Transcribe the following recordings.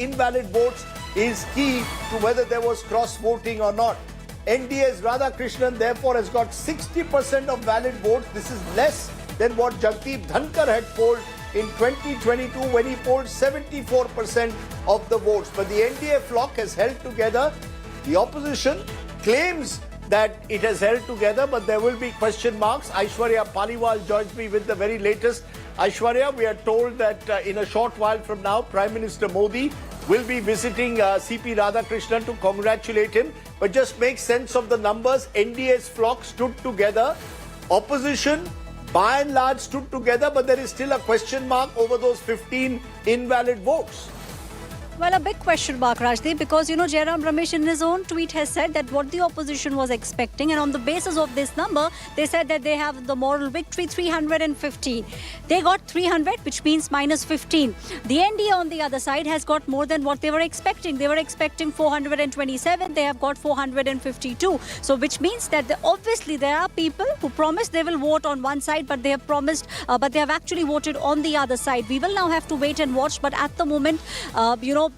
invalid votes is key to whether there was cross-voting or not. NDA's Radhakrishnan therefore has got 60% of valid votes. This is less than what Rajdeep Sardesai had polled in 2022 when he polled 74% of the votes. But the NDA flock has held together. The opposition claims that it has held together, but there will be question marks. Aishwarya Paliwal joins me with the very latest. Aishwarya, we are told that in a short while from now, Prime Minister Modi will be visiting CP Radhakrishnan to congratulate him. But just make sense of the numbers. NDA's flock stood together. Opposition, by and large, stood together, but there is still a question mark over those 15 invalid votes. Well, a big question mark, Rajdeep, because, Jairam Ramesh in his own tweet has said that what the opposition was expecting, and on the basis of this number, they said that they have the moral victory, 315. They got 300, which means minus 15. The NDA on the other side has got more than what they were expecting. They were expecting 427. They have got 452. So, which means that obviously there are people who promised they will vote on one side, but they have promised, but they have actually voted on the other side. We will now have to wait and watch. But at the moment,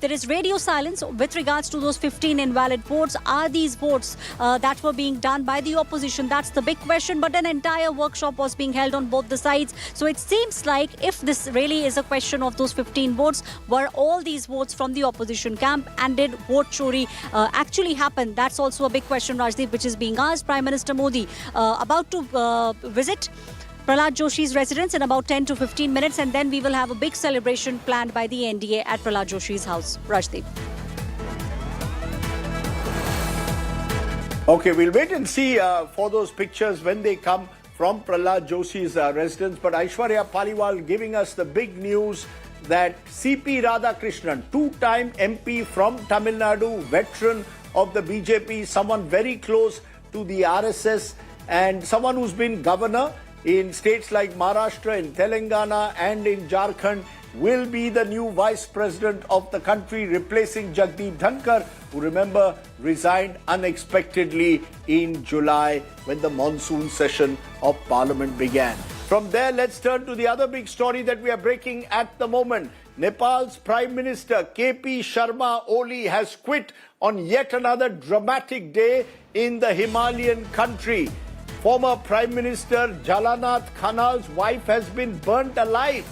there is radio silence with regards to those 15 invalid votes. Are these votes that were being done by the opposition? That's the big question. But an entire workshop was being held on both the sides. So it seems like if this really is a question of those 15 votes, were all these votes from the opposition camp, and did vote chori actually happen? That's also a big question, Rajdeep, which is being asked. Prime Minister Modi about to visit Prahlad Joshi's residence in about 10 to 15 minutes, and then we will have a big celebration planned by the NDA at Prahlad Joshi's house. Rajdeep. Okay, we'll wait and see for those pictures when they come from Prahlad Joshi's residence. But Aishwarya Paliwal giving us the big news that CP Radhakrishnan, two-time MP from Tamil Nadu, veteran of the BJP, someone very close to the RSS, and someone who's been governor in states like Maharashtra, in Telangana and in Jharkhand, will be the new vice president of the country, replacing Rajdeep Sardesai, who, remember, resigned unexpectedly in July when the monsoon session of Parliament began. From there, let's turn to the other big story that we are breaking at the moment. Nepal's Prime Minister KP Sharma Oli has quit on yet another dramatic day in the Himalayan country. Former Prime Minister Jalanath Khanal's wife has been burnt alive.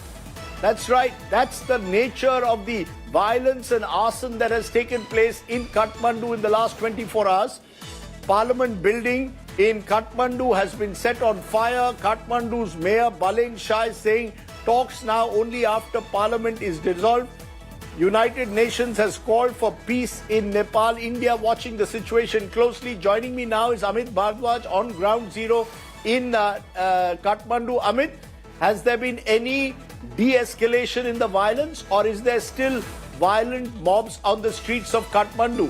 That's right. That's the nature of the violence and arson that has taken place in Kathmandu in the last 24 hours. Parliament building in Kathmandu has been set on fire. Kathmandu's Mayor Balen Shah is saying talks now only after Parliament is dissolved. United Nations has called for peace in Nepal. India watching the situation closely. Joining me now is Amit Bhardwaj on ground zero in Kathmandu. Amit, has there been any de-escalation in the violence, or is there still violent mobs on the streets of Kathmandu?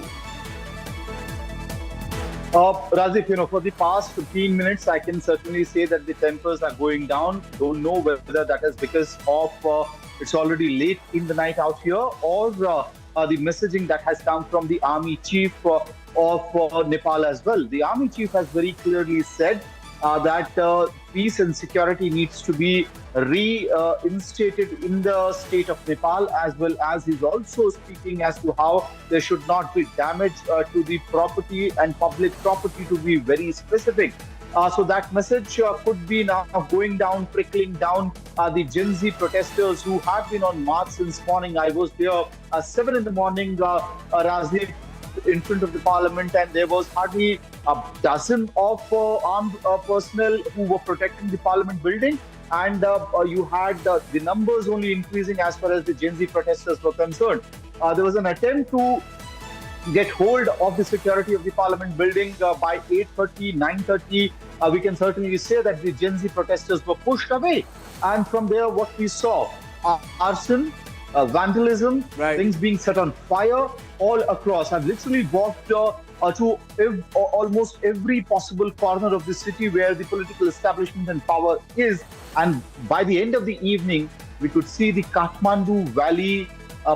Rajdeep, for the past 15 minutes, I can certainly say that the tempers are going down. Don't know whether that is because of it's already late in the night out here, or the messaging that has come from the army chief of Nepal as well. The army chief has very clearly said that peace and security needs to be reinstated in the state of Nepal, as well as he's also speaking as to how there should not be damage to the property and public property, to be very specific. So that message could be now going down, trickling down. The Gen Z protesters who have been on march since morning. I was there 7 in the morning, Rajdeep, in front of the Parliament, and there was hardly a dozen of armed personnel who were protecting the Parliament building. And you had the numbers only increasing as far as the Gen Z protesters were concerned. There was an attempt to get hold of the security of the Parliament building by 8:30, 9:30. We can certainly say that the Gen Z protesters were pushed away. And from there, what we saw, arson, vandalism, things being set on fire all across. I've literally walked to almost every possible corner of the city where the political establishment and power is. And by the end of the evening, we could see the Kathmandu Valley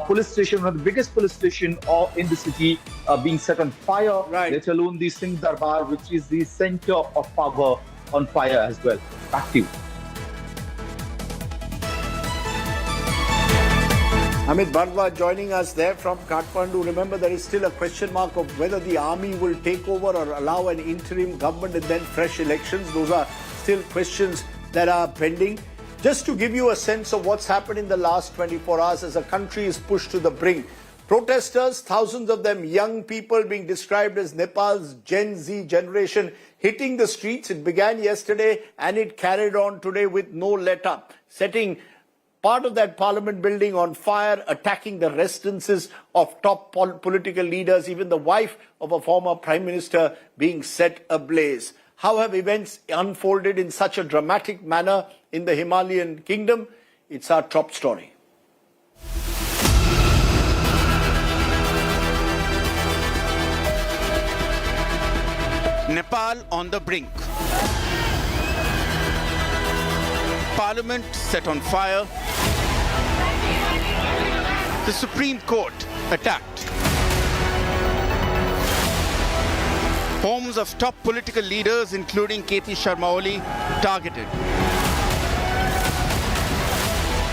police station, one of the biggest police station in the city, being set on fire, let alone the Singh Darbar, which is the center of power, on fire as well. Back to you. Amit Bhardwaj joining us there from Kathmandu. Remember, there is still a question mark of whether the army will take over or allow an interim government and then fresh elections. Those are still questions that are pending. Just to give you a sense of what's happened in the last 24 hours as a country is pushed to the brink. Protesters, thousands of them young people being described as Nepal's Gen Z generation, hitting the streets. It began yesterday and it carried on today with no let-up, setting part of that parliament building on fire, attacking the residences of top political leaders, even the wife of a former prime minister being set ablaze. How have events unfolded in such a dramatic manner in the Himalayan kingdom? It's our top story. Nepal on the brink. Parliament set on fire. The Supreme Court attacked. Homes of top political leaders, including CP Sharma targeted.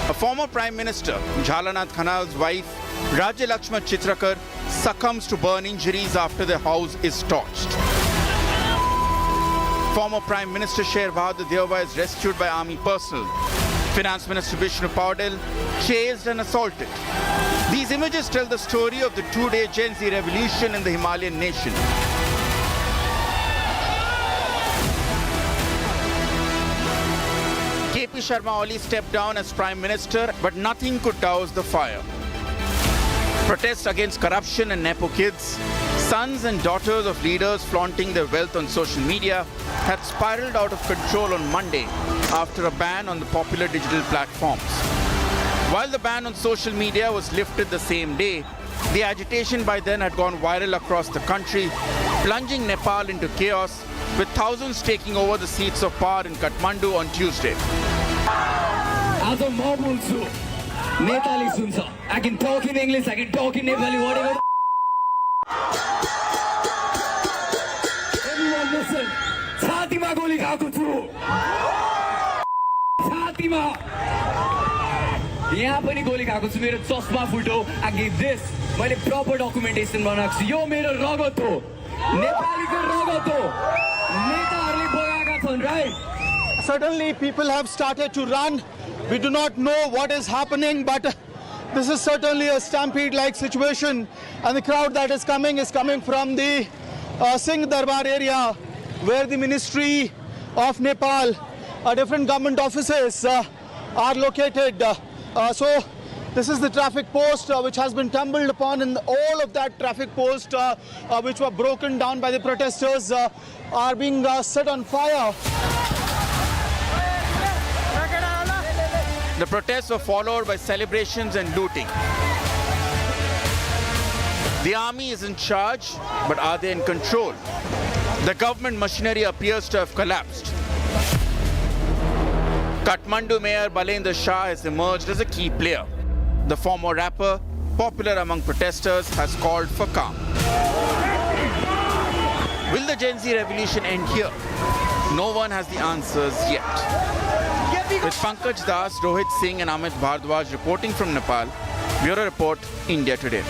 A former Prime Minister, Jhalanath Khanal's wife, Rajya Lakshma Chitrakar, succumbs to burn injuries after their house is torched. Former Prime Minister Sher Bahadur Deoba is rescued by army personnel. Finance Minister Vishnu Paudel chased and assaulted. These images tell the story of the two-day Gen Z revolution in the Himalayan nation. KP Sharma Oli stepped down as Prime Minister, but nothing could douse the fire. Protests against corruption and Nepo kids, sons and daughters of leaders flaunting their wealth on social media, had spiraled out of control on Monday after a ban on the popular digital platforms. While the ban on social media was lifted the same day, the agitation by then had gone viral across the country, plunging Nepal into chaos, with thousands taking over the seats of power in Kathmandu on Tuesday. I can talk in English, I can talk in Nepali, whatever. Everyone listen. Chhatima goli khako chu. Chhatima. यहाँ पनि गोली खाएको छु मेरो चस्मा फुट्यो I give this मैले proper documentation बनाएको छु यो मेरो रगत हो नेपालीको रगत हो नेताहरूले बगाएका छन् right. Certainly people have started to run. We do not know what is happening, but this is certainly a stampede-like situation, and the crowd that is coming from the Singh Darbar area, where the Ministry of Nepal, different government offices are located. So this is the traffic post which has been tumbled upon, and all of that traffic post which were broken down by the protesters are being set on fire. The protests were followed by celebrations and looting. The army is in charge, but are they in control? The government machinery appears to have collapsed. Kathmandu Mayor Balendra Shah has emerged as a key player. The former rapper, popular among protesters, has called for calm. Will the Gen Z revolution end here? No one has the answers yet. With Pankaj Das, Rohit Singh and Amit Bhardwaj reporting from Nepal, Bureau Report, India Today.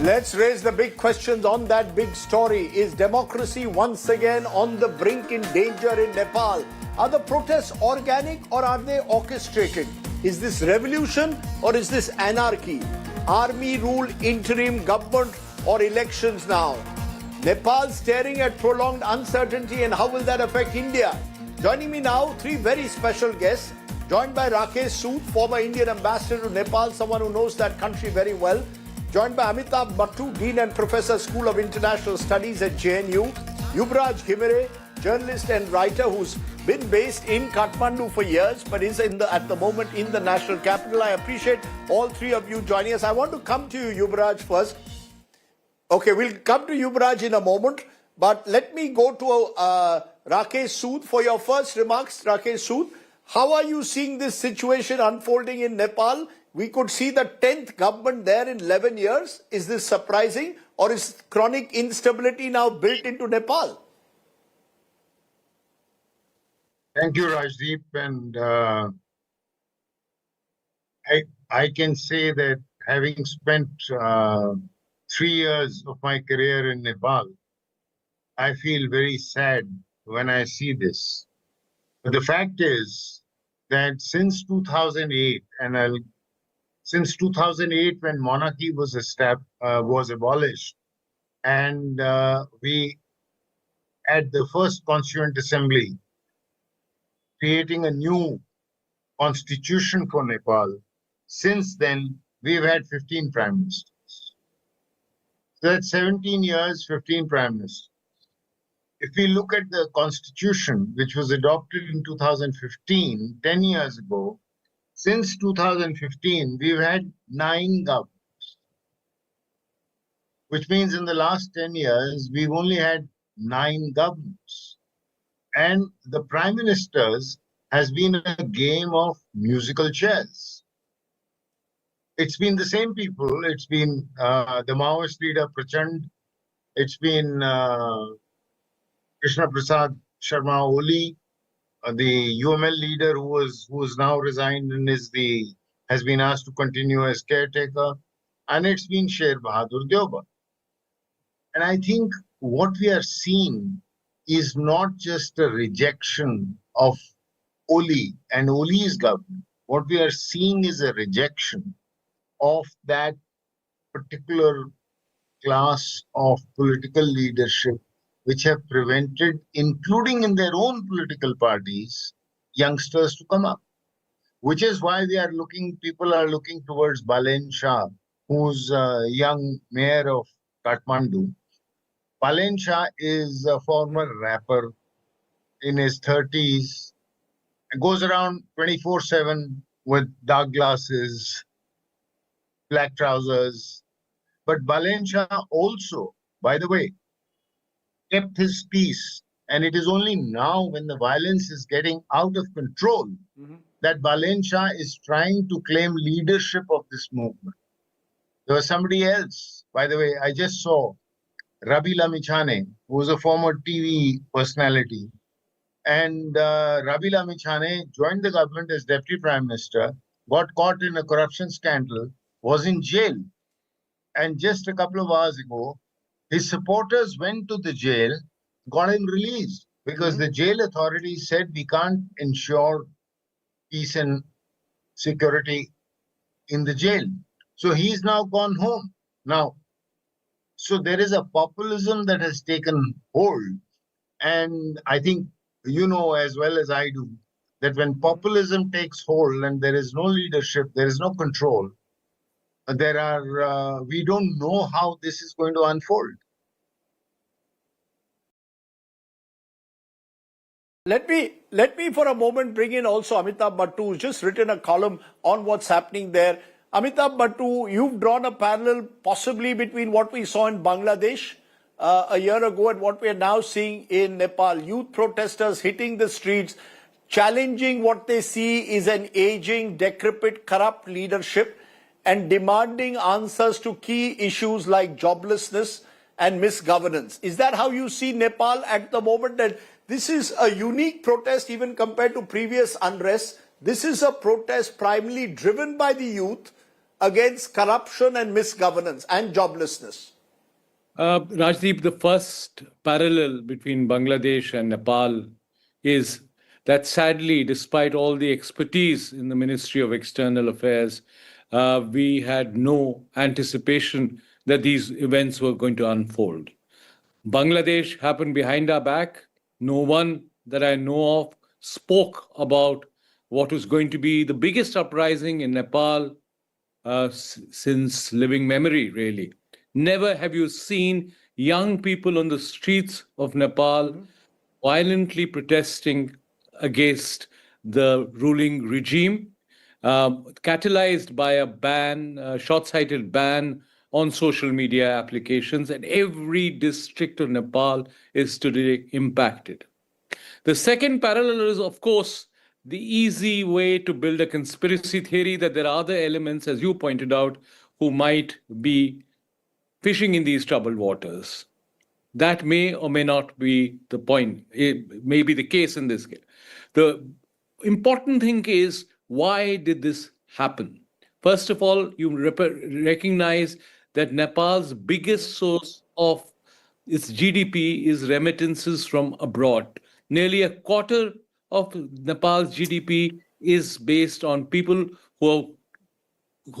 Let's raise the big questions on that big story. Is democracy once again on the brink, in danger in Nepal? Are the protests organic or are they orchestrated? Is this revolution or is this anarchy? Army rule, interim government or elections now? Nepal staring at prolonged uncertainty, and how will that affect India? Joining me now, three very special guests, joined by Rakesh Sood, former Indian ambassador to Nepal, someone who knows that country very well. Joined by Amitabh Mattu, Dean and Professor, School of International Studies at JNU. Yuvraj Ghimire, journalist and writer who's been based in Kathmandu for years, but is at the moment in the national capital. I appreciate all three of you joining us. I want to come to you, Yuvraj, first. Okay, we'll come to Yuvraj in a moment, but let me go to Rakesh Sood for your first remarks. Rakesh Sood, how are you seeing this situation unfolding in Nepal? We could see the 10th government there in 11 years. Is this surprising, or is chronic instability now built into Nepal? Thank you, Rajdeep. And I can say that having spent 3 years of my career in Nepal, I feel very sad when I see this. But the fact is that since 2008, since 2008 when monarchy was abolished, and we had the first Constituent Assembly creating a new constitution for Nepal. Since then, we've had 15 prime ministers. So that's 17 years, 15 prime ministers. If we look at the constitution, which was adopted in 2015, 10 years ago, since 2015, we've had 9 governments, which means in the last 10 years, we've only had 9 governments. And the prime ministers has been a game of musical chairs. It's been the same people. It's been the Maoist leader Prachand. It's been Krishna Prasad Sharma Oli, the UML leader who is now resigned and has been asked to continue as caretaker, and it's been Sher Bahadur Deoba. And I think what we are seeing is not just a rejection of Oli and Oli's government. What we are seeing is a rejection of that particular class of political leadership which have prevented, including in their own political parties, youngsters to come up. Which is why people are looking towards Balen Shah, who's a young mayor of Kathmandu. Balen Shah is a former rapper in his 30s, goes around 24/7 with dark glasses, black trousers. But Balen Shah also, by the way, kept his peace. And it is only now when the violence is getting out of control that Balen Shah is trying to claim leadership of this movement. There was somebody else, by the way, I just saw Rabi Lamichhane, who was a former TV personality. And Rabi Lamichhane joined the government as deputy prime minister, got caught in a corruption scandal, was in jail. And just a couple of hours ago, his supporters went to the jail, got him released because the jail authorities said we can't ensure peace and security in the jail. So he's now gone home. Now, so there is a populism that has taken hold. And I think you know as well as I do that when populism takes hold and there is no leadership, there is no control, we don't know how this is going to unfold. Let me for a moment bring in also Amitabh Bhattu, who's just written a column on what's happening there. Amitabh Bhattu, you've drawn a parallel possibly between what we saw in Bangladesh a year ago and what we are now seeing in Nepal. Youth protesters hitting the streets, challenging what they see is an aging, decrepit, corrupt leadership and demanding answers to key issues like joblessness and misgovernance. Is that how you see Nepal at the moment? That this is a unique protest even compared to previous unrest. This is a protest primarily driven by the youth against corruption and misgovernance and joblessness. Rajdeep, the first parallel between Bangladesh and Nepal is that sadly, despite all the expertise in the Ministry of External Affairs, we had no anticipation that these events were going to unfold. Bangladesh happened behind our back. No one that I know of spoke about what was going to be the biggest uprising in Nepal since living memory, really. Never have you seen young people on the streets of Nepal violently protesting against the ruling regime, catalyzed by a ban, short-sighted ban on social media applications, and every district of Nepal is today impacted. The second parallel is, of course, the easy way to build a conspiracy theory that there are other elements, as you pointed out, who might be fishing in these troubled waters. That may or may not be the point. It may be the case in this case. The important thing is, why did this happen? First of all, you recognize that Nepal's biggest source of its GDP is remittances from abroad. Nearly a quarter of Nepal's GDP is based on people who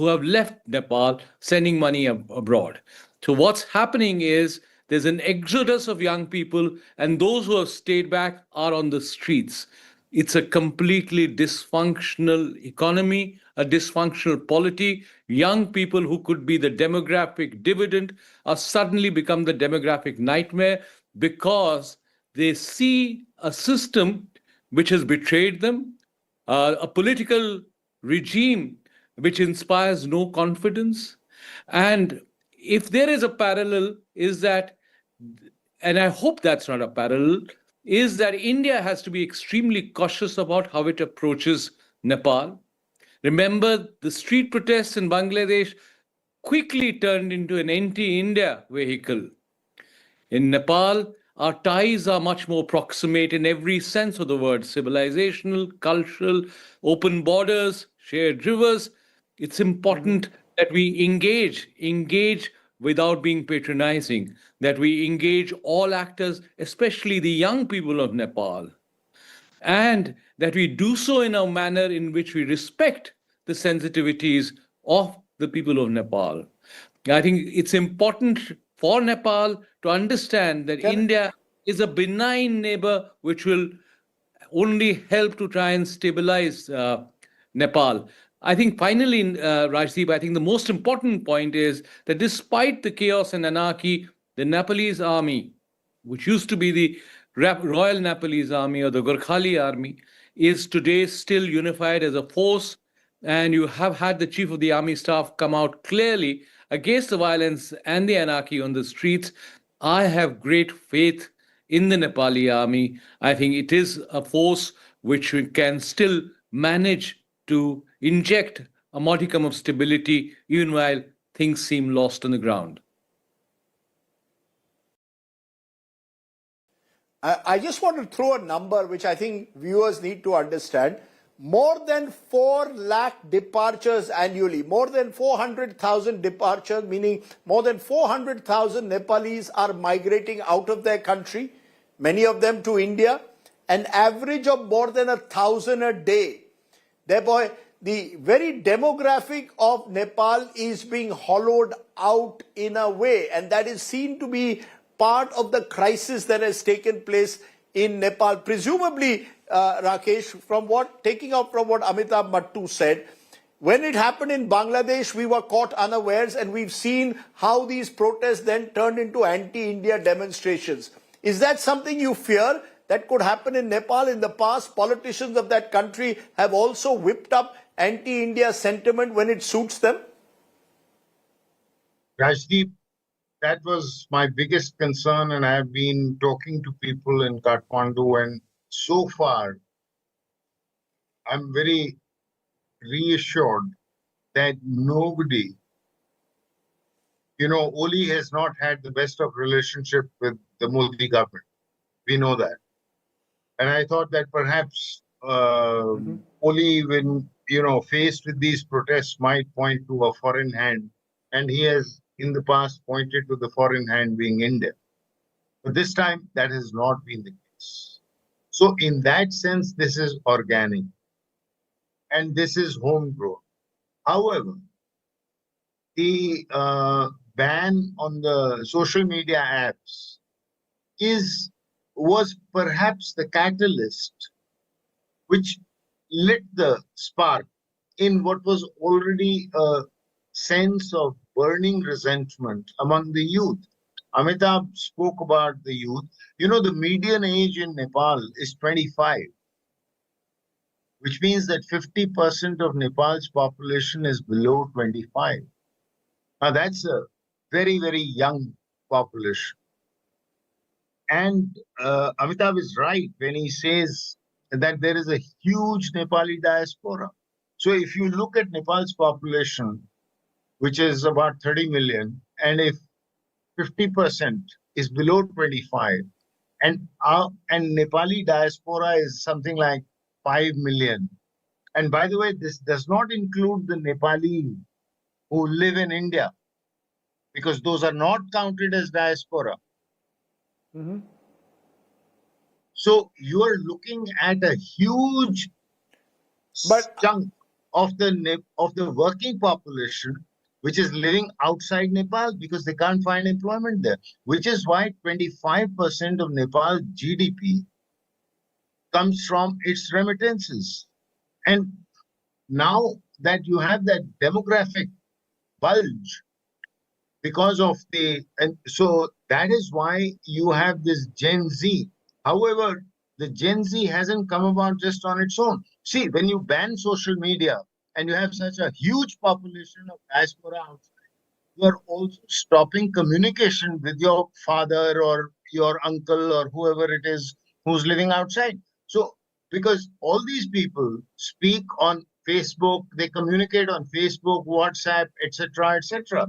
have left Nepal sending money abroad. So what's happening is there's an exodus of young people, and those who have stayed back are on the streets. It's a completely dysfunctional economy, a dysfunctional polity. Young people who could be the demographic dividend are suddenly become the demographic nightmare because they see a system which has betrayed them, a political regime which inspires no confidence. And if there is a parallel, is that, and I hope that's not a parallel, is that India has to be extremely cautious about how it approaches Nepal. Remember, the street protests in Bangladesh quickly turned into an anti-India vehicle. In Nepal, our ties are much more proximate in every sense of the word: civilizational, cultural, open borders, shared rivers. It's important that we engage without being patronizing, that we engage all actors, especially the young people of Nepal, and that we do so in a manner in which we respect the sensitivities of the people of Nepal. I think it's important for Nepal to understand that India is a benign neighbor which will only help to try and stabilize Nepal. I think finally, Rajdeep, I think the most important point is that despite the chaos and anarchy, the Nepalese army, which used to be the Royal Nepalese Army or the Gorkhali Army, is today still unified as a force. And you have had the chief of the army staff come out clearly against the violence and the anarchy on the streets. I have great faith in the Nepali army. I think it is a force which can still manage to inject a modicum of stability even while things seem lost on the ground. I just want to throw a number which I think viewers need to understand. More than 4 lakh departures annually, more than 400,000 departures, meaning more than 400,000 Nepalese are migrating out of their country, many of them to India, an average of more than 1,000 a day. Therefore, the very demographic of Nepal is being hollowed out in a way, and that is seen to be part of the crisis that has taken place in Nepal. Presumably, Rakesh, taking off from what Amitabh Mattu said, when it happened in Bangladesh, we were caught unawares, and we've seen how these protests then turned into anti-India demonstrations. Is that something you fear that could happen in Nepal? In the past, politicians of that country have also whipped up anti-India sentiment when it suits them? Rajdeep, that was my biggest concern, and I have been talking to people in Kathmandu, and so far, I'm very reassured that nobody, Oli has not had the best of relationship with the Modi government. We know that. And I thought that perhaps Oli, when, faced with these protests, might point to a foreign hand. And he has, in the past, pointed to the foreign hand being India. But this time, that has not been the case. So in that sense, this is organic. And this is homegrown. However, the ban on the social media apps was perhaps the catalyst which lit the spark in what was already a sense of burning resentment among the youth. Amitabh spoke about the youth. The median age in Nepal is 25, which means that 50% of Nepal's population is below 25. Now, that's a very, very young population. And Amitabh is right when he says that there is a huge Nepali diaspora. So if you look at Nepal's population, which is about 30 million, and if 50% is below 25. And Nepali diaspora is something like 5 million. And by the way, this does not include the Nepali who live in India, because those are not counted as diaspora. So you are looking at a huge chunk of the working population which is living outside Nepal because they can't find employment there, which is why 25% of Nepal GDP comes from its remittances. And now that you have that demographic bulge because of and so that is why you have this Gen Z. However, the Gen Z hasn't come about just on its own. See, when you ban social media and you have such a huge population of diaspora outside, you are also stopping communication with your father or your uncle or whoever it is who's living outside. So, because all these people speak on Facebook, they communicate on Facebook, WhatsApp, etc., etc.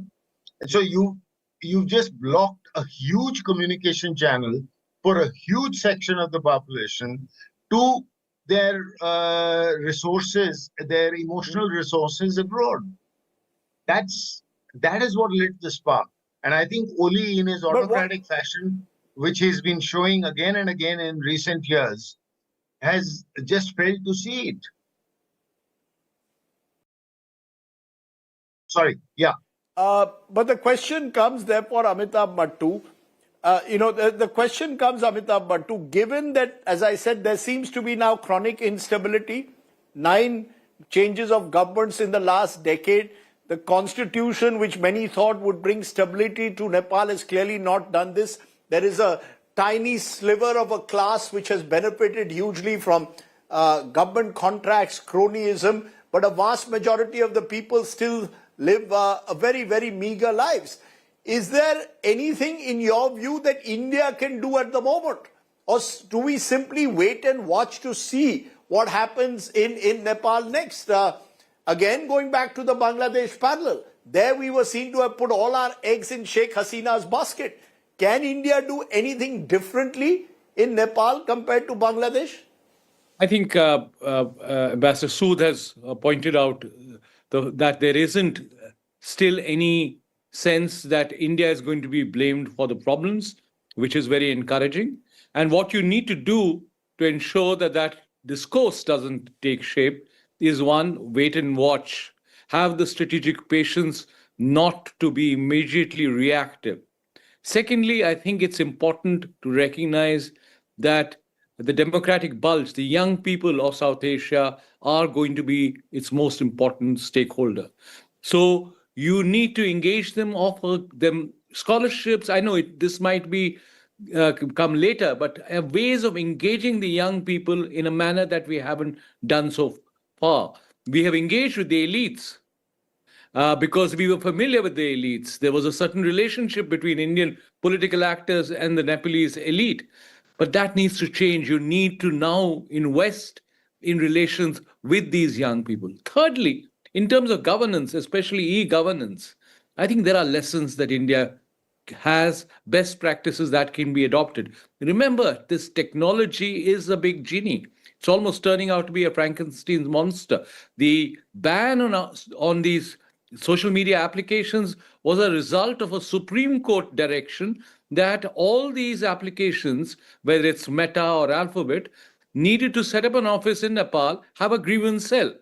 And so you've just blocked a huge communication channel for a huge section of the population to their resources, their emotional resources abroad. That is what lit the spark. And I think Oli, in his autocratic fashion, which he's been showing again and again in recent years, has just failed to see it. Sorry, yeah. But the question comes, therefore, Amitabh Mattu, the question comes, Amitabh Mattu, given that, as I said, there seems to be now chronic instability, 9 changes of governments in the last decade, the constitution, which many thought would bring stability to Nepal, has clearly not done this. There is a tiny sliver of a class which has benefited hugely from government contracts, cronyism, but a vast majority of the people still live a very, very meager lives. Is there anything in your view that India can do at the moment? Or do we simply wait and watch to see what happens in Nepal next? Again, going back to the Bangladesh parallel, there we were seen to have put all our eggs in Sheikh Hasina's basket. Can India do anything differently in Nepal compared to Bangladesh? I think Ambassador Sood has pointed out that there isn't still any sense that India is going to be blamed for the problems, which is very encouraging. And what you need to do to ensure that that discourse doesn't take shape is, one, wait and watch. Have the strategic patience not to be immediately reactive. Secondly, I think it's important to recognize that the democratic bulge, the young people of South Asia, are going to be its most important stakeholder. So you need to engage them, offer them scholarships. I know this might be come later, but ways of engaging the young people in a manner that we haven't done so far. We have engaged with the elites because we were familiar with the elites. There was a certain relationship between Indian political actors and the Nepalese elite. But that needs to change. You need to now invest in relations with these young people. Thirdly, in terms of governance, especially e-governance, I think there are lessons that India has, best practices that can be adopted. Remember, this technology is a big genie. It's almost turning out to be a Frankenstein's monster. The ban on these social media applications was a result of a Supreme Court direction that all these applications, whether it's Meta or Alphabet, needed to set up an office in Nepal, have a grievance cell.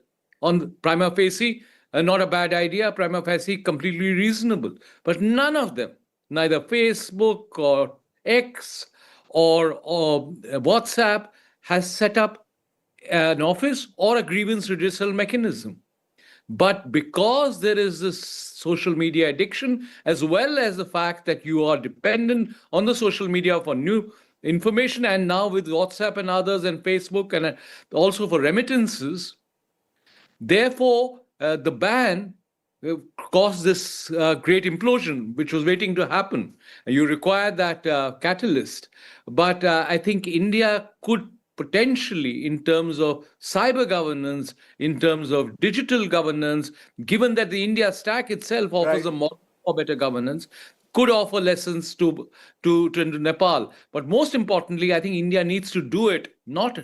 On prima facie, not a bad idea, prima facie, completely reasonable. But none of them, neither Facebook or X or WhatsApp, has set up an office or a grievance redressal mechanism. But because there is this social media addiction, as well as the fact that you are dependent on the social media for new information, and now with WhatsApp and others and Facebook, and also for remittances, therefore, the ban caused this great implosion, which was waiting to happen. You require that catalyst. But I think India could potentially, in terms of cyber governance, in terms of digital governance, given that the India stack itself offers a model for better governance, could offer lessons to Nepal. But most importantly, I think India needs to do it not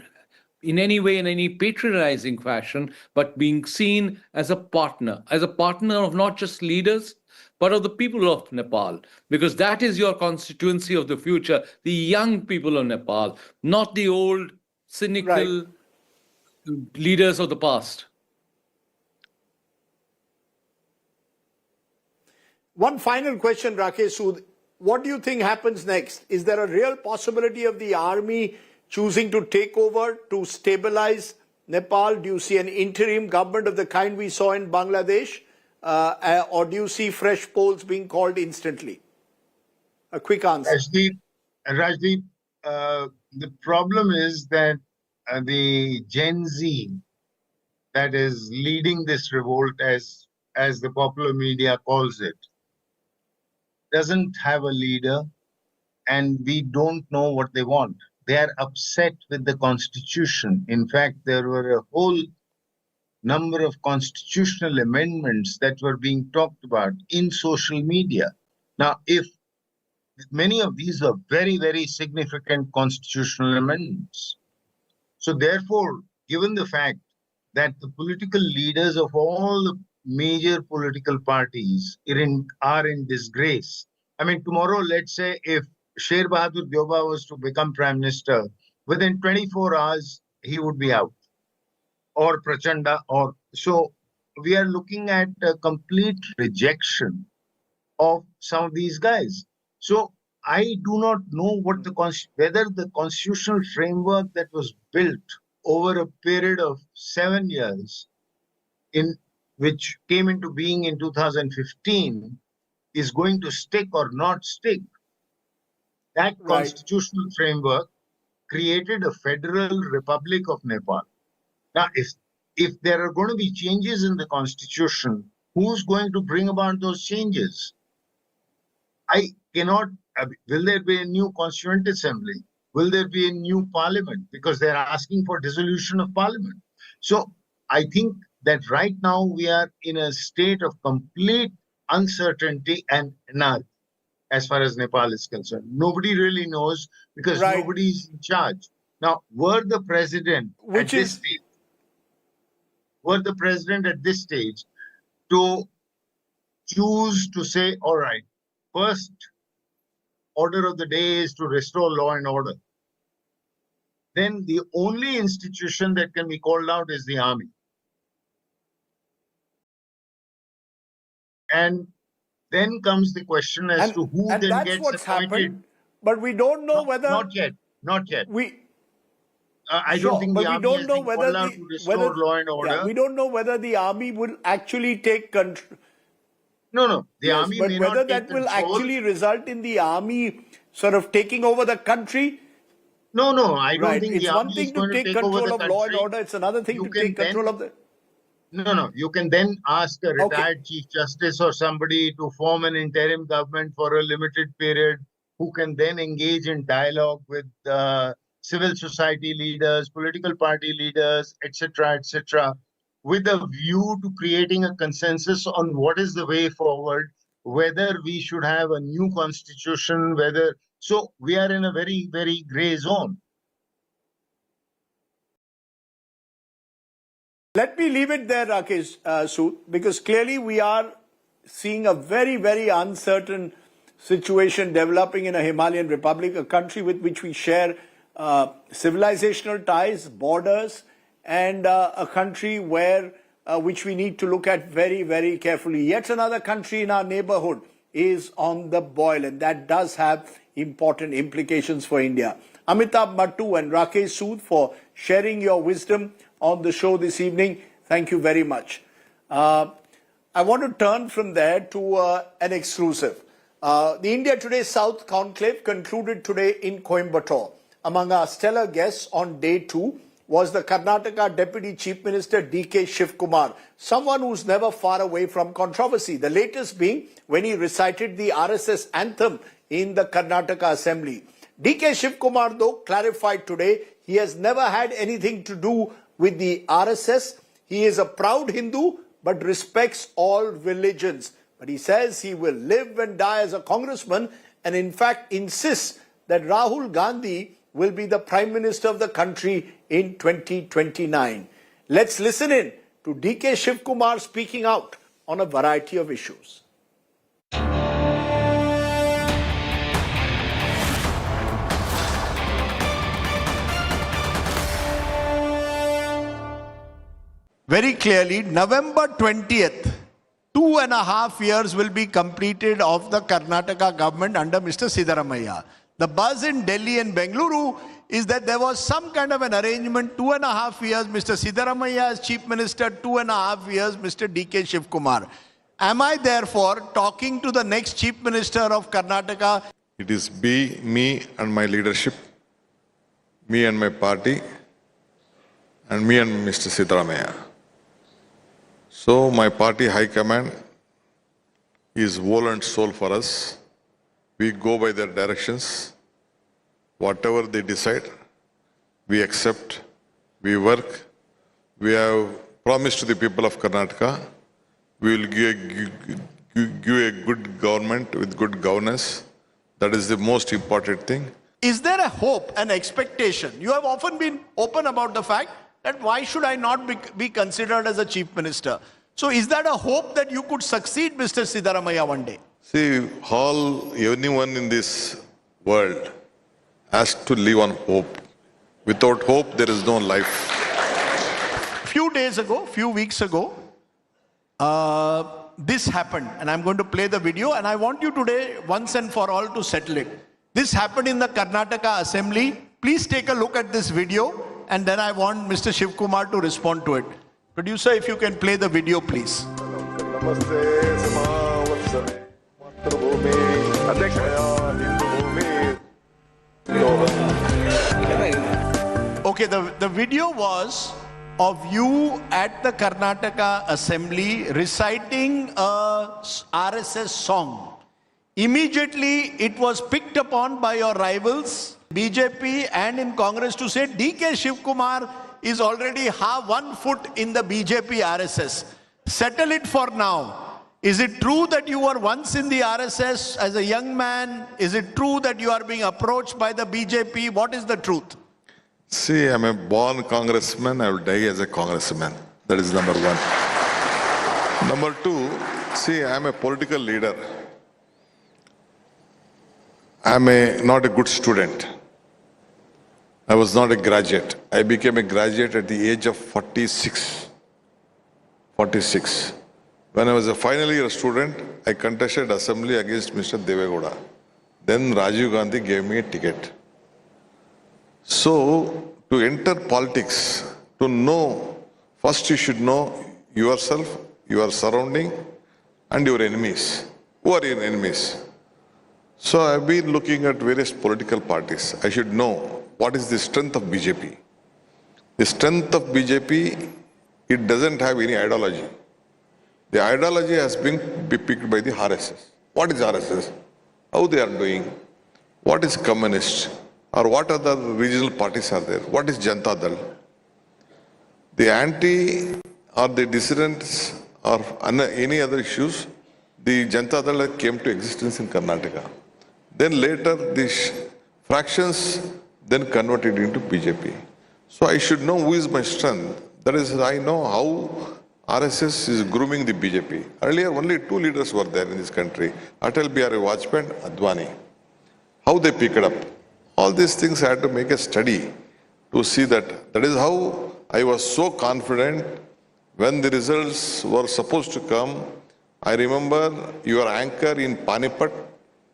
in any way, in any patronizing fashion, but being seen as a partner of not just leaders, but of the people of Nepal, because that is your constituency of the future, the young people of Nepal, not the old, cynical leaders of the past. One final question, Rakesh Sood. What do you think happens next? Is there a real possibility of the army choosing to take over to stabilize Nepal? Do you see an interim government of the kind we saw in Bangladesh? Or do you see fresh polls being called instantly? A quick answer. Rajdeep, the problem is that the Gen Z that is leading this revolt, as the popular media calls it, doesn't have a leader, and we don't know what they want. They are upset with the constitution. In fact, there were a whole number of constitutional amendments that were being talked about in social media. Now, if many of these are very, very significant constitutional amendments. So therefore, given the fact that the political leaders of all the major political parties are in disgrace. I mean, tomorrow, let's say if Sher Bahadur Dyoba was to become Prime Minister, within 24 hours, he would be out. Or Prachanda, so we are looking at a complete rejection of some of these guys. So I do not know whether the constitutional framework that was built over a period of 7 years, which came into being in 2015, is going to stick or not stick. That constitutional framework created a federal republic of Nepal. Now, if there are going to be changes in the constitution, who's going to bring about those changes? Will there be a new constituent assembly? Will there be a new parliament? Because they're asking for dissolution of parliament. So I think that right now we are in a state of complete uncertainty and anarchy as far as Nepal is concerned. Nobody really knows because nobody's in charge. Now, were the president at this stage to choose to say, all right, first order of the day is to restore law and order, then the only institution that can be called out is the army. And then comes the question as to who then that's gets what's appointed. Happened, but we don't know whether... Not yet. I Sure, don't think but the we army don't has know been whether called out to restore law and order. Yeah, we don't know whether the army will actually take control. No. The army may not whether take that will control. actually result in the army sort of taking over the country. No, I don't think it's the one army thing is going to take take over control the of country. law and order. It's another thing to take control of the... No. You can then ask a retired Chief Justice or somebody to form an interim government for a limited period, who can then engage in dialogue with civil society leaders, political party leaders, etc., with a view to creating a consensus on what is the way forward, whether we should have a new constitution, So we are in a very, very grey zone. Let me leave it there, Rakesh Sood, because clearly we are seeing a very, very uncertain situation developing in a Himalayan republic, a country with which we share civilizational ties, borders, and a country which we need to look at very, very carefully. Yet another country in our neighborhood is on the boil, and that does have important implications for India. Amitabh Mattu and Rakesh Sood for sharing your wisdom on the show this evening. Thank you very much. I want to turn from there to an exclusive. The India Today South Conclave concluded today in Coimbatore. Among our stellar guests on day 2 was the Karnataka Deputy Chief Minister DK Shivkumar, someone who's never far away from controversy. The latest being when he recited the RSS anthem in the Karnataka Assembly. DK Shivkumar, though, clarified today he has never had anything to do with the RSS. He is a proud Hindu but respects all religions. But he says he will live and die as a congressman and in fact insists that Rahul Gandhi will be the Prime Minister of the country in 2029. Let's listen in to DK Shivkumar speaking out on a variety of issues. Very clearly, November 20th, 2.5 years will be completed of the Karnataka government under Mr. Siddaramaiah. The buzz in Delhi and Bengaluru is that there was some kind of an arrangement, 2.5 years Mr. Siddaramaiah as Chief Minister, 2.5 years Mr. DK Shivkumar. Am I therefore talking to the next Chief Minister of Karnataka? It is me and my leadership, me and my party, and me and Mr. Siddaramaiah. So my party high command is whole and soul for us. We go by their directions. Whatever they decide, we accept, we work. We have promised to the people of Karnataka, we will give a good government with good governance. That is the most important thing. Is there a hope, an expectation? You have often been open about the fact that why should I not be considered as a Chief Minister? So is that a hope that you could succeed Mr. Siddaramaiah one day? See, anyone in this world has to live on hope. Without hope, there is no life. Few weeks ago, this happened, and I'm going to play the video, and I want you today, once and for all, to settle it. This happened in the Karnataka Assembly. Please take a look at this video, and then I want Mr. Shivkumar to respond to it. Producer, if you can play the video, please. Okay, the video was of you at the Karnataka Assembly reciting a RSS song. Immediately, it was picked upon by your rivals, BJP and in Congress, to say DK Shivkumar is already 1 foot in the BJP RSS. Settle it for now. Is it true that you were once in the RSS as a young man? Is it true that you are being approached by the BJP? What is the truth? See, I'm a born congressman. I will die as a congressman. That is number one. Number two, see, I'm a political leader. I'm not a good student. I was not a graduate. I became a graduate at the age of 46. When I was a final year student, I contested assembly against Mr. Devegowda. Then Rajiv Gandhi gave me a ticket. So, to enter politics, to know, first you should know yourself, your surrounding, and your enemies. Who are your enemies? So, I've been looking at various political parties. I should know what is the strength of BJP. The strength of BJP, it doesn't have any ideology. The ideology has been picked by the RSS. What is RSS? How they are doing? What is communist? Or what other regional parties are there? What is Janata Dal? The anti or the dissidents or any other issues, the Janata Dal came to existence in Karnataka. Then later these fractions then converted into BJP. So I should know who is my strength. That is, I know how RSS is grooming the BJP. Earlier, only 2 leaders were there in this country, Atal Bihari Vajpayee and Advani. How they pick it up. All these things I had to make a study to see that. That is how I was so confident when the results were supposed to come. I remember your anchor in Panipat,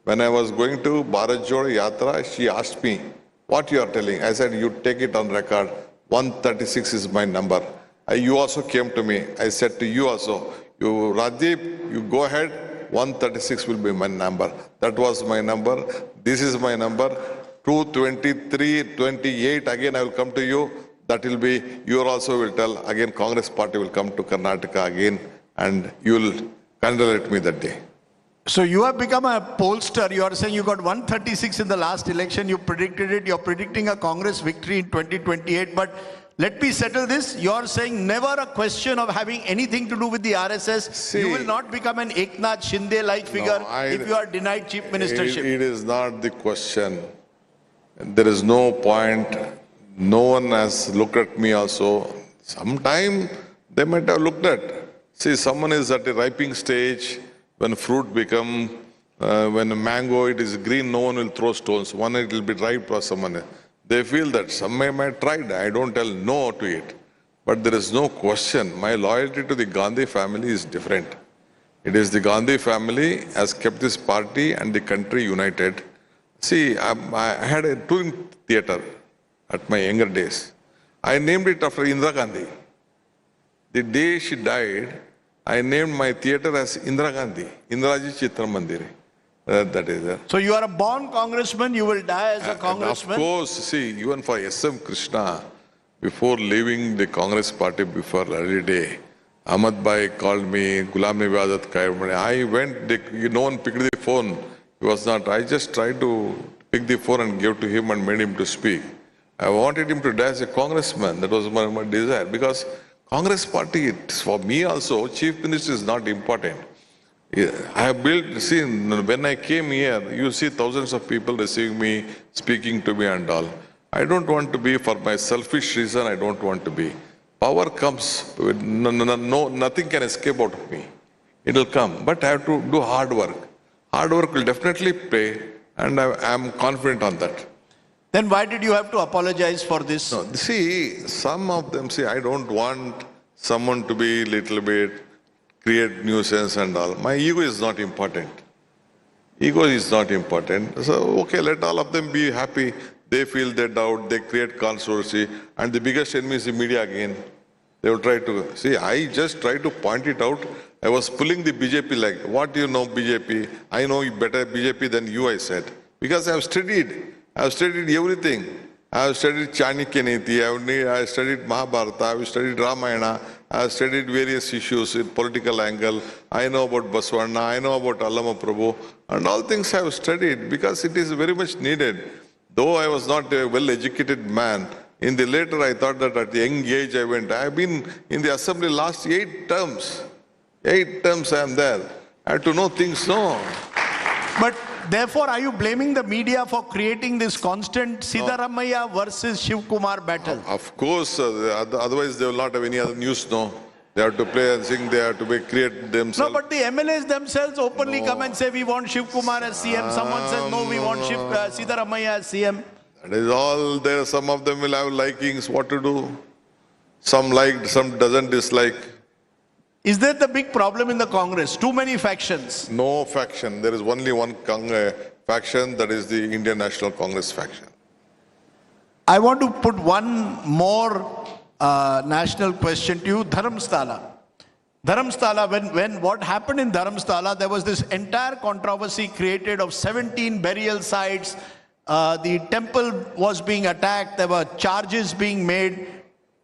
when I was going to Bharat Jodo Yatra, she asked me, what you are telling? I said, you take it on record. 136 is my number. You also came to me. I said to you also, you Rajdeep, you go ahead, 136 will be my number. That was my number. This is my number. 223, 28, again I will come to you. That will be, you also will tell, again Congress party will come to Karnataka again and you will congratulate me that day. So you have become a pollster. You are saying you got 136 in the last election. You predicted it. You're predicting a Congress victory in 2028. But let me settle this. You're saying never a question of having anything to do with the RSS. See, you will not become an Eknath Shinde-like figure if you are denied chief ministership. It is not the question. There is no point. No one has looked at me also. Sometime they might have looked at. See, someone is at a ripening stage. When fruit become, when a mango, it is green, no one will throw stones. One, it will be ripe for someone else. They feel that some might try it. I don't tell no to it. But there is no question. My loyalty to the Gandhi family is different. It is the Gandhi family has kept this party and the country united. See, I had a touring theatre at my younger days. I named it after Indira Gandhi. The day she died, I named my theatre as Indira Gandhi, Indiraji Chitra Mandiri. That is it. So you are a born congressman, you will die as a congressman. Of course, see, even for S.M. Krishna, before leaving the Congress party before early day, Ahmad Bhai called me, Ghulam Nabi Azad Kayamani. I went, no one picked the phone. He was not. I just tried to pick the phone and give to him and made him to speak. I wanted him to die as a congressman. That was my desire. Because Congress party, for me also, chief minister is not important. I have built, see, when I came here, you see thousands of people receiving me, speaking to me and all. I don't want to be, for my selfish reason, I don't want to be. Power comes, nothing can escape out of me. It will come, but I have to do hard work. Hard work will definitely pay, and I am confident on that. Then why did you have to apologize for this? No, see, some of them, see, I don't want someone to be little bit, create nuisance and all. My ego is not important. Ego is not important. So, okay, let all of them be happy. They feel they doubt, they create controversy, and the biggest enemy is the media again. They will try to, see, I just try to point it out. I was pulling the BJP like, what do you know BJP? I know better BJP than you, I said. Because I have studied everything. I have studied Chanakya Niti, I have studied Mahabharata, I have studied Ramayana, I have studied various issues in political angle. I know about Baswana, I know about Allama Prabhu, and all things I have studied because it is very much needed. Though I was not a well-educated man, in the later I thought that at the young age I went. I have been in the assembly last 8 terms. 8 terms I am there. I have to know things, no. But therefore, are you blaming the media for creating this constant Siddaramaiah versus Shivkumar battle? Of course, otherwise they will not have any other news, no. They have to play and sing, they have to create themselves. No, but the MLAs themselves openly come and say, we want Shivkumar as CM. Someone says, no, we want Siddaramaiah as CM. That is all there. Some of them will have likings, what to do. Some liked, some doesn't dislike. Is that the big problem in the Congress? Too many factions? No faction. There is only one faction, that is the Indian National Congress faction. I want to put one more national question to you. Dharamstala. When what happened in Dharamstala, there was this entire controversy created of 17 burial sites. The temple was being attacked. There were charges being made.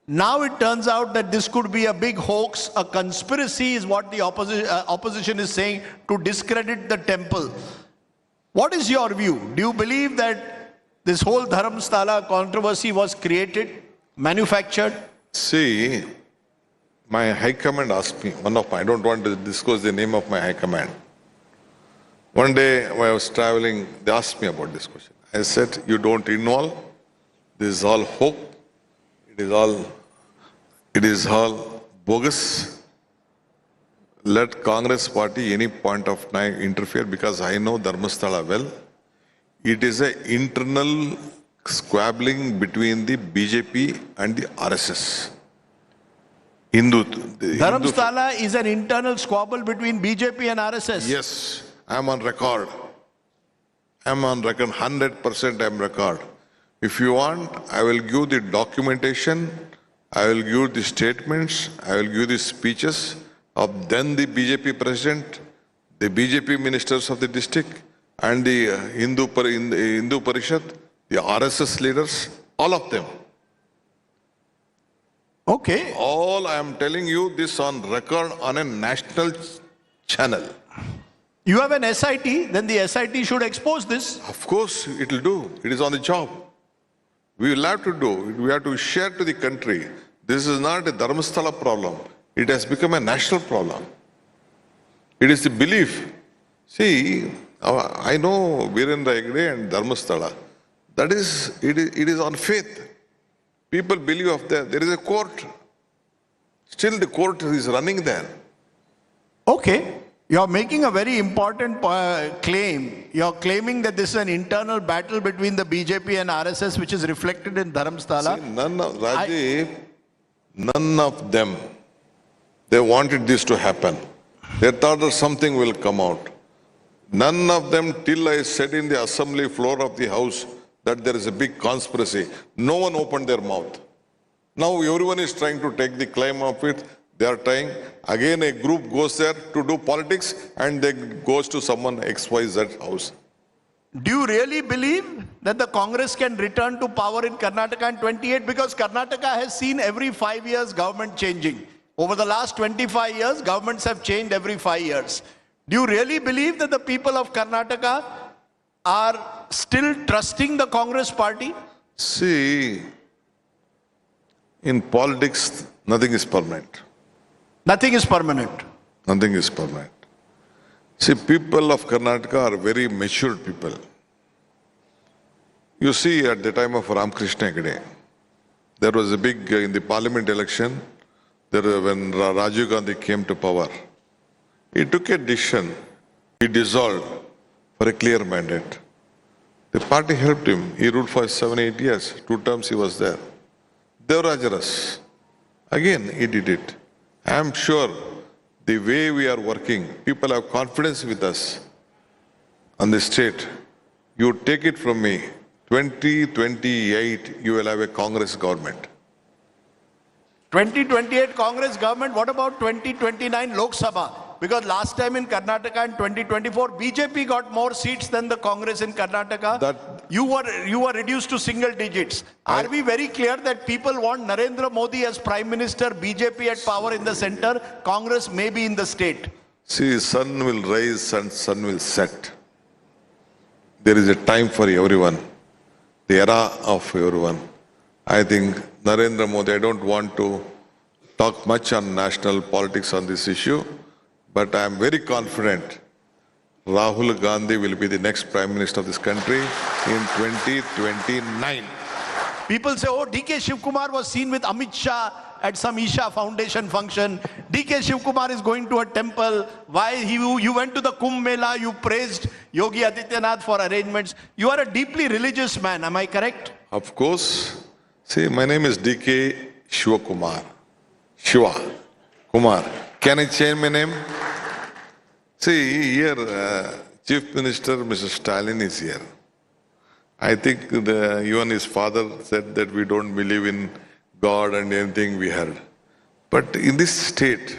Now it turns out that this could be a big hoax, a conspiracy is what the opposition is saying to discredit the temple. What is your view? Do you believe that this whole Dharamstala controversy was created, manufactured? See, my high command asked me, I don't want to disclose the name of my high command. One day when I was traveling, they asked me about this question. I said, you don't involve, this is all hope. It is all bogus. Let Congress party any point of time interfere because I know Dharmasthala well. It is an internal squabbling between the BJP and the RSS. Dharamsthala is an internal squabble between BJP and RSS. Yes, I am on record. 100% I am record. If you want, I will give the documentation, I will give the statements, I will give the speeches of then the BJP president, the BJP ministers of the district, and the Hindu Parishad, the RSS leaders, all of them. Okay. All I am telling you this on record on a national channel. You have an SIT, then the SIT should expose this. Of course, it will do. It is on the job. We will have to do. We have to share to the country. This is not a Dharmasthala problem. It has become a national problem. It is the belief. See, I know Virendra Hegde and Dharmasthala. That is, it is on faith. People believe of that. There is a court. Still the court is running there. Okay. You're making a very important claim. You're claiming that this is an internal battle between the BJP and RSS, which is reflected in Dharamsthala. See, none of them, they wanted this to happen. They thought that something will come out. None of them, till I said in the assembly floor of the house that there is a big conspiracy, no one opened their mouth. Now everyone is trying to take the claim of it. They are trying. Again, a group goes there to do politics and they goes to someone XYZ house. Do you really believe that the Congress can return to power in Karnataka in 28? Because Karnataka has seen every 5 years government changing. Over the last 25 years, governments have changed every 5 years. Do you really believe that the people of Karnataka are still trusting the Congress party? See, in politics, nothing is permanent. Nothing is permanent. Nothing is permanent. See, people of Karnataka are very mature people. You see, at the time of Ramakrishna Hegde, there was a big, in the parliament election, when Rajiv Gandhi came to power, he took a decision, he dissolved for a clear mandate. The party helped him. He ruled for 7-8 years. 2 terms he was there. Devarajaras, again he did it. I am sure the way we are working, people have confidence with us on the state. You take it from me, 2028 you will have a Congress government. 2028 Congress government, what about 2029 Lok Sabha? Because last time in Karnataka in 2024, BJP got more seats than the Congress in Karnataka. You were reduced to single digits. Are we very clear that people want Narendra Modi as Prime Minister, BJP at power in the center, Congress may be in the state? See, sun will rise and sun will set. There is a time for everyone, the era of everyone. I think Narendra Modi, I don't want to talk much on national politics on this issue, but I am very confident Rahul Gandhi will be the next Prime Minister of this country in 2029. People say, oh, DK Shivkumar was seen with Amit Shah at some Isha Foundation function. DK Shivkumar is going to a temple. Why you went to the Kumbh Mela, you praised Yogi Adityanath for arrangements. You are a deeply religious man, am I correct? Of course. See, my name is DK Shivkumar. Shiva Kumar. Can I change my name? See, here, Chief Minister Mr. Stalin is here. I think even his father said that we don't believe in God and anything we heard. But in this state,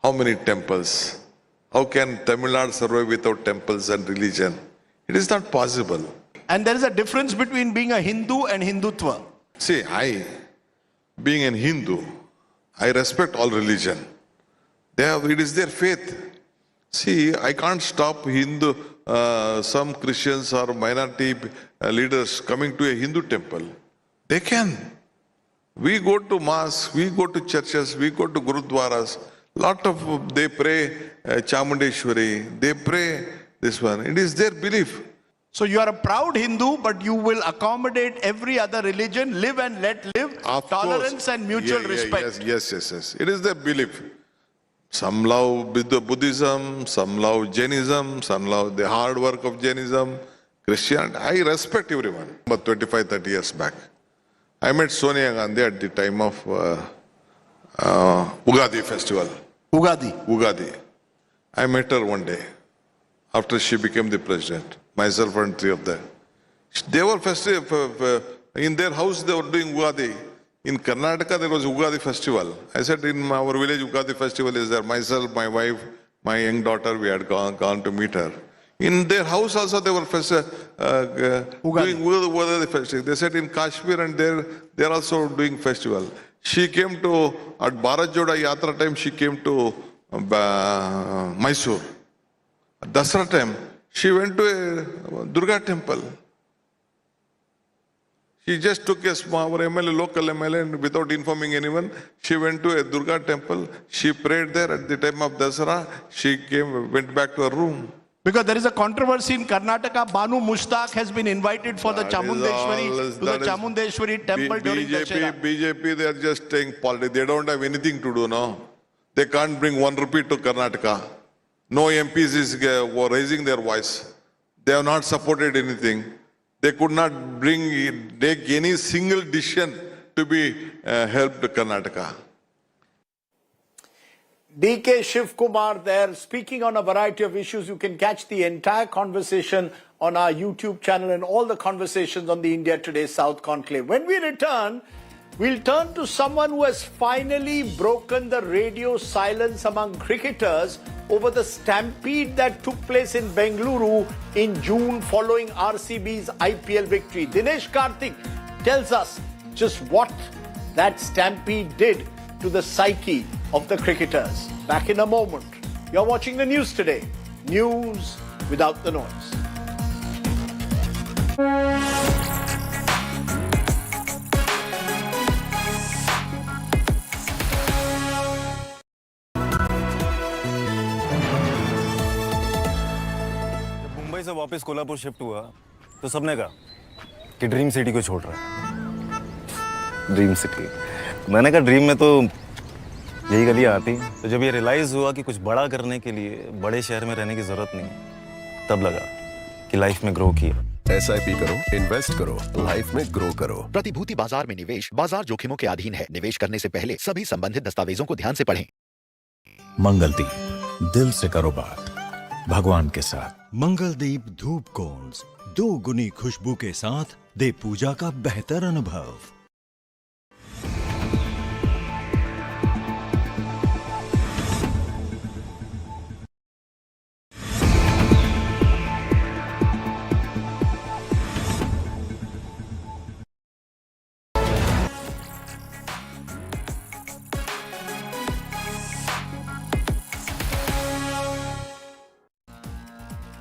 how many temples? How can Tamil Nadu survive without temples and religion? It is not possible. And there is a difference between being a Hindu and Hindutva. See, being a Hindu, I respect all religion. It is their faith. See, I can't stop some Christians or minority leaders coming to a Hindu temple. They can. We go to mosques, we go to churches, we go to gurudwaras. They pray Chamundeshwari, they pray this one. It is their belief. So you are a proud Hindu, but you will accommodate every other religion, live and let live, of tolerance course. And mutual respect. Yes. It is their belief. Some love Buddhism, some love Jainism, some love the hard work of Jainism, Christianity. I respect everyone. But 25, 30 years back, I met Sonia Gandhi at the time of Ugadi festival. Ugadi. I met her one day after she became the president. Myself and 3 of them. They were festive. In their house, they were doing Ugadi. In Karnataka, there was Ugadi festival. I said, in our village, Ugadi festival is there. Myself, my wife, my young daughter, we had gone to meet her. In their house also, they were doing Ugadi festival. They said in Kashmir and they are also doing festival. She came to, at Bharat Joda Yatra time, she came to Mysore. At Dasara time, she went to a Durga temple. She just took a small MLA, local MLA, and without informing anyone, she went to a Durga temple. She prayed there at the time of Dasara. She went back to her room. Because there is a controversy in Karnataka. Banu Mushtaq has been invited for the Chamundeshwari temple during Dussehra. BJP, they are just staying politics. They don't have anything to do now. They can't bring 1 rupee to Karnataka. No MPs were raising their voice. They have not supported anything. They could not take any single decision to be helped to Karnataka. DK Shivkumar there speaking on a variety of issues. You can catch the entire conversation on our YouTube channel and all the conversations on the India Today South Conclave. When we return, we'll turn to someone who has finally broken the radio silence among cricketers over the stampede that took place in Bengaluru in June following RCB's IPL victory. Dinesh Karthik tells us just what that stampede did to the psyche of the cricketers. Back in a moment. You're watching the news today. News without the noise. Mumbai से वापस Kolhapur shift हुआ तो सबने कहा कि dream city को छोड़ रहा है। ड्रीम सिटी, मैंने कहा ड्रीम में तो यही गलियां आती। तो जब ये रियलाइज हुआ कि कुछ बड़ा करने के लिए बड़े शहर में रहने की जरूरत नहीं, तब लगा कि लाइफ में ग्रो किया। SIP करो, इन्वेस्ट करो, लाइफ में ग्रो करो। प्रतिभूति बाजार में निवेश बाजार जोखिमों के अधीन है। निवेश करने से पहले सभी संबंधित दस्तावेजों को ध्यान से पढ़ें। मंगलदीप, दिल से करो बात भगवान के साथ। मंगलदीप धूप कोन्स 2 गुनी खुशबू के साथ दे पूजा का बेहतर अनुभव।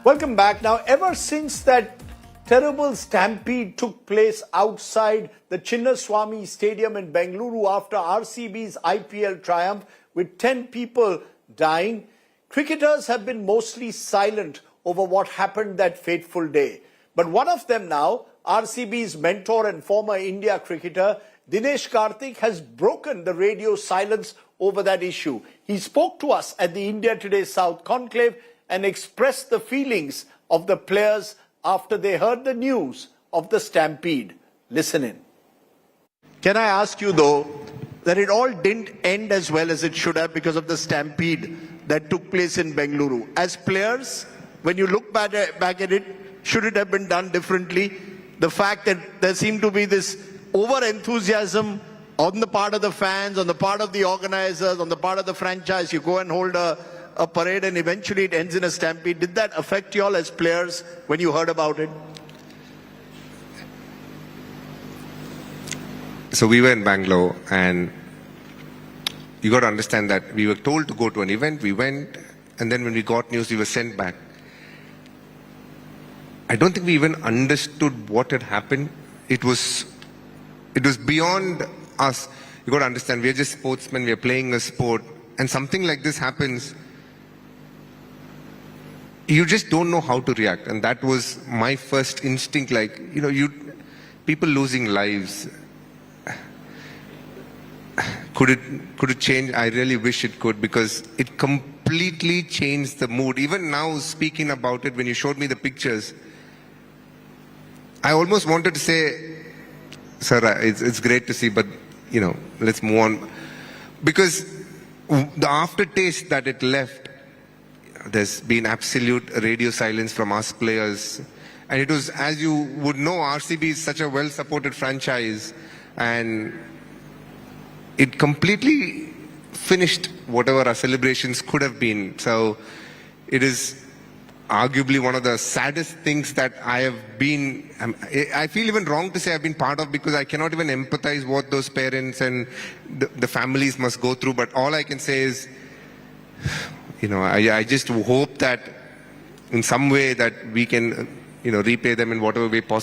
Welcome back. Now, ever since that terrible stampede took place outside the Chinnaswamy Stadium in Bengaluru after RCB's IPL triumph with 10 people dying, cricketers have been mostly silent over what happened that fateful day. But one of them now, RCB's mentor and former India cricketer, Dinesh Karthik, has broken the radio silence over that issue. He spoke to us at the India Today South Conclave and expressed the feelings of the players after they heard the news of the stampede. Listen in. Can I ask you though, that it all didn't end as well as it should have because of the stampede that took place in Bengaluru. As players, when you look back at it, should it have been done differently? The fact that there seemed to be this over-enthusiasm on the part of the fans, on the part of the organizers, on the part of the franchise. You go and hold a parade and eventually it ends in a stampede. Did that affect you all as players when you heard about it? So we were in Bangalore and you got to understand that we were told to go to an event, we went, and then when we got news, we were sent back. I don't think we even understood what had happened. It was beyond us. You got to understand, we are just sportsmen, we are playing a sport, and something like this happens, you just don't know how to react. And that was my first instinct, like, people losing lives. Could it change? I really wish it could, because it completely changed the mood. Even now, speaking about it, when you showed me the pictures, I almost wanted to say, sir, it's great to see, but, let's move on. Because the aftertaste that it left, there's been absolute radio silence from us players. And it was, as you would know, RCB is such a well-supported franchise, and it completely finished whatever our celebrations could have been. So it is arguably one of the saddest things that I have been, I feel even wrong to say I've been part of, because I cannot even empathize what those parents and the families must go through. But all I can say is, I just hope that in some way that we can, repay them in whatever way possible.